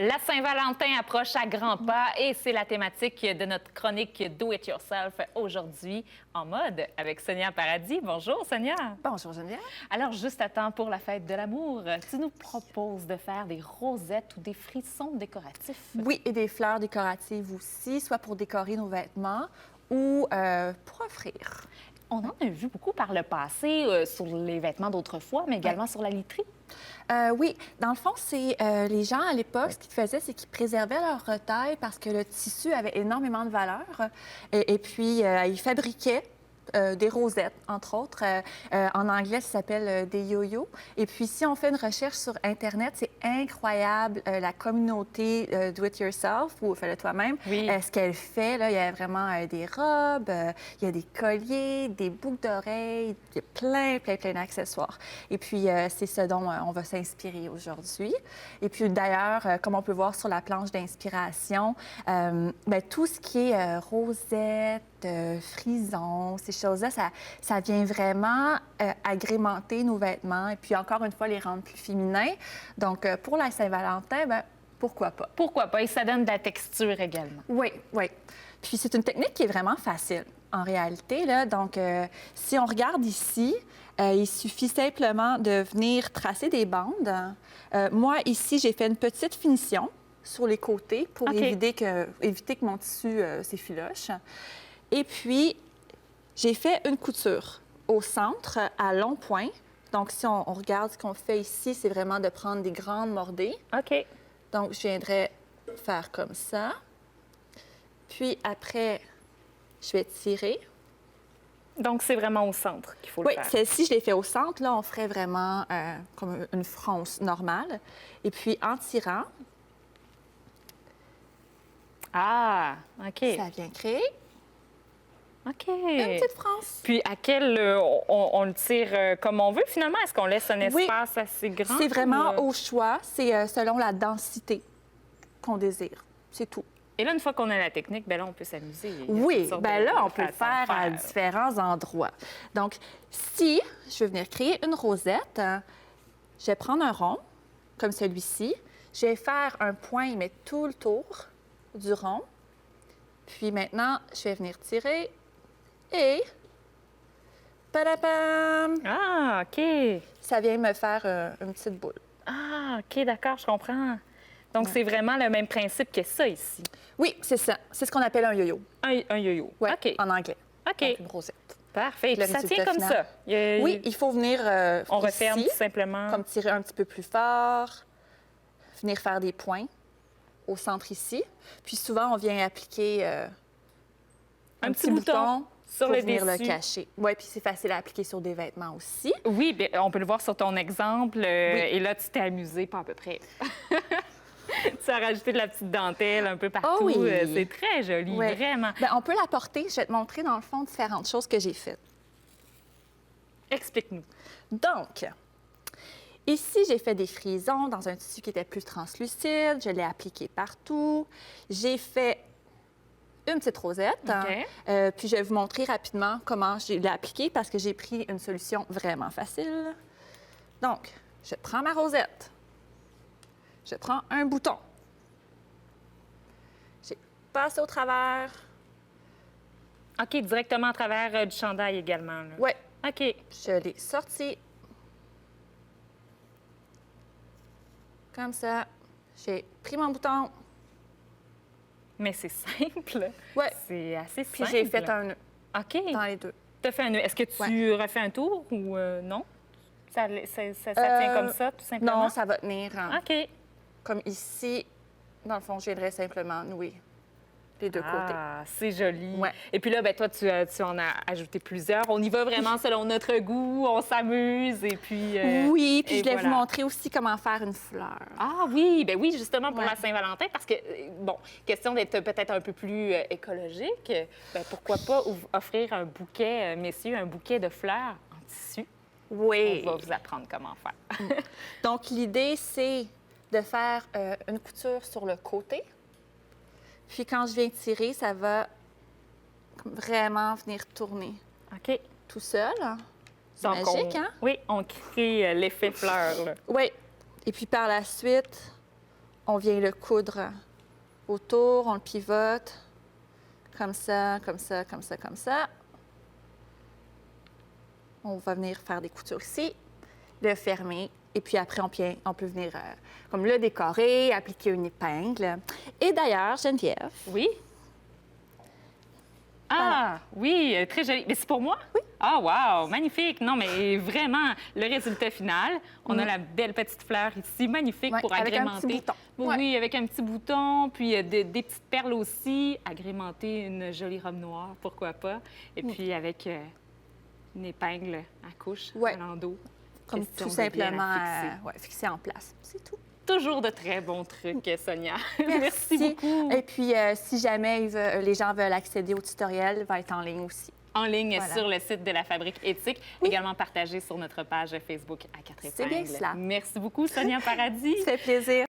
La Saint-Valentin approche à grands pas et c'est la thématique de notre chronique Do It Yourself aujourd'hui en mode avec Sonia Paradis. Bonjour Sonia. Bonjour Geneviève. Alors juste à temps pour la fête de l'amour, tu nous proposes de faire des rosettes ou des frissons décoratifs. Oui, et des fleurs décoratives aussi, soit pour décorer nos vêtements ou pour offrir. On en a vu beaucoup par le passé sur les vêtements d'autrefois, mais également sur la literie. Oui, dans le fond, c'est les gens à l'époque, ce qu'ils faisaient, c'est qu'ils préservaient leur taille parce que le tissu avait énormément de valeur. Et puis, ils fabriquaient des rosettes, entre autres. En anglais, ça s'appelle des yo-yo. Et puis, si on fait une recherche sur Internet, c'est incroyable la communauté Do It Yourself ou fais-le toi-même. Oui. Ce qu'elle fait, là, il y a vraiment des robes, il y a des colliers, des boucles d'oreilles, il y a plein d'accessoires. Et puis, c'est ce dont on va s'inspirer aujourd'hui. Et puis, d'ailleurs, comme on peut voir sur la planche d'inspiration, tout ce qui est rosette, frisons, ces choses-là, ça vient vraiment agrémenter nos vêtements et puis encore une fois, les rendre plus féminins. Donc, pour la Saint-Valentin, pourquoi pas? Pourquoi pas? Et ça donne de la texture également. Oui, oui. Puis c'est une technique qui est vraiment facile en réalité, là. Donc, si on regarde ici, il suffit simplement de venir tracer des bandes. Moi, ici, j'ai fait une petite finition sur les côtés pour éviter que mon tissu s'effiloche. Et puis, j'ai fait une couture au centre à long point. Donc, si on regarde ce qu'on fait ici, c'est vraiment de prendre des grandes mordées. OK. Donc, je viendrai faire comme ça. Puis après, je vais tirer. Donc, c'est vraiment au centre qu'il faut le faire. Oui, celle-ci, je l'ai fait au centre. Là, on ferait vraiment comme une fronce normale. Et puis, en tirant... Ah, OK. Ça vient créer OK. une petite fronce. Puis à quel on le tire comme on veut finalement? Est-ce qu'on laisse un espace assez grand? C'est vraiment au choix. C'est selon la densité qu'on désire. C'est tout. Et là, une fois qu'on a la technique, bien là, on peut s'amuser. Oui, bien là, on peut le faire à différents endroits. Donc, si je veux venir créer une rosette, je vais prendre un rond, comme celui-ci. Je vais faire un point, mais tout le tour du rond. Puis maintenant, je vais venir tirer et... Padapam! Ah, OK. Ça vient me faire une petite boule. Ah, OK, d'accord, je comprends. Donc, c'est vraiment le même principe que ça ici. Oui, c'est ça. C'est ce qu'on appelle un yo-yo. Un yo-yo. Ouais, OK. en anglais. OK. Donc, une rosette. Parfait. Le Puis ça résultat tient comme final. ça. Oui, il faut venir On referme ici, tout simplement. comme tirer un petit peu plus fort, venir faire des points au centre ici. Puis souvent, on vient appliquer un petit bouton sur pour le venir le dessus. cacher. Oui, puis c'est facile à appliquer sur des vêtements aussi. Oui, bien, on peut le voir sur ton exemple. Et là, tu t'es amusé pas à peu près. Tu as rajouté de la petite dentelle un peu partout. Oh oui. C'est très joli, Ouais. vraiment. Bien, on peut la porter. Je vais te montrer, dans le fond, différentes choses que j'ai faites. Explique-nous. Donc, ici, j'ai fait des frisons dans un tissu qui était plus translucide. Je l'ai appliqué partout. J'ai fait une petite rosette. OK. Puis je vais vous montrer rapidement comment je l'ai appliqué parce que j'ai pris une solution vraiment facile. Donc, je prends ma rosette. Je prends un bouton. J'ai passé au travers. OK, directement à travers du chandail également. Là. Oui, OK. je l'ai sorti. Comme ça. J'ai pris mon bouton. Mais c'est simple. Oui. C'est assez simple. Puis j'ai fait un nœud OK. dans les deux. Tu as fait un nœud. Est-ce que tu refais un tour ou non? Ça tient comme ça, tout simplement? Non, ça va tenir OK. comme ici. Dans le fond, je viendrai simplement nouer les deux côtés. Ah, c'est joli. Ouais. Et puis là, ben, toi, tu en as ajouté plusieurs. On y va vraiment selon notre goût, on s'amuse et puis... Oui, puis et je vais voilà. vous montrer aussi comment faire une fleur. Ah oui, ben oui, justement pour Ouais. la Saint-Valentin, parce que, bon, question d'être peut-être un peu plus écologique, ben, pourquoi pas offrir un bouquet, messieurs, un bouquet de fleurs en tissu? Oui. On va vous apprendre comment faire. Donc, l'idée, c'est de faire une couture sur le côté. Puis, quand je viens tirer, ça va vraiment venir tourner OK. tout seul. C'est Donc, magique, hein? Oui, on crée l'effet fleur, là. Oui. Et puis, par la suite, on vient le coudre autour, on le pivote, comme ça, comme ça, comme ça, comme ça. On va venir faire des coutures ici, le fermer, et puis après, on peut venir comme le décorer, appliquer une épingle. Et d'ailleurs, Geneviève... Oui? Ah, oui, très joli. Mais c'est pour moi? Oui. Ah, wow, magnifique. Non, mais vraiment, le résultat final, on a la belle petite fleur ici, magnifique pour avec agrémenter. un petit bouton. Oui, avec un petit bouton, puis des petites perles aussi, agrémenter une jolie robe noire, pourquoi pas. Et puis avec une épingle à couche, à l'endos. Comme Question tout de bien la simplement fixer. fixer en place. C'est tout. Toujours de très bons trucs, Sonia. Merci. beaucoup. Et puis, si jamais les gens veulent accéder au tutoriel, il va être en ligne aussi. En ligne sur le site de la Fabrique éthique, également partagé sur notre page Facebook à 4 épingles. C'est bien cela. Merci beaucoup, Sonia Paradis. Ça fait plaisir.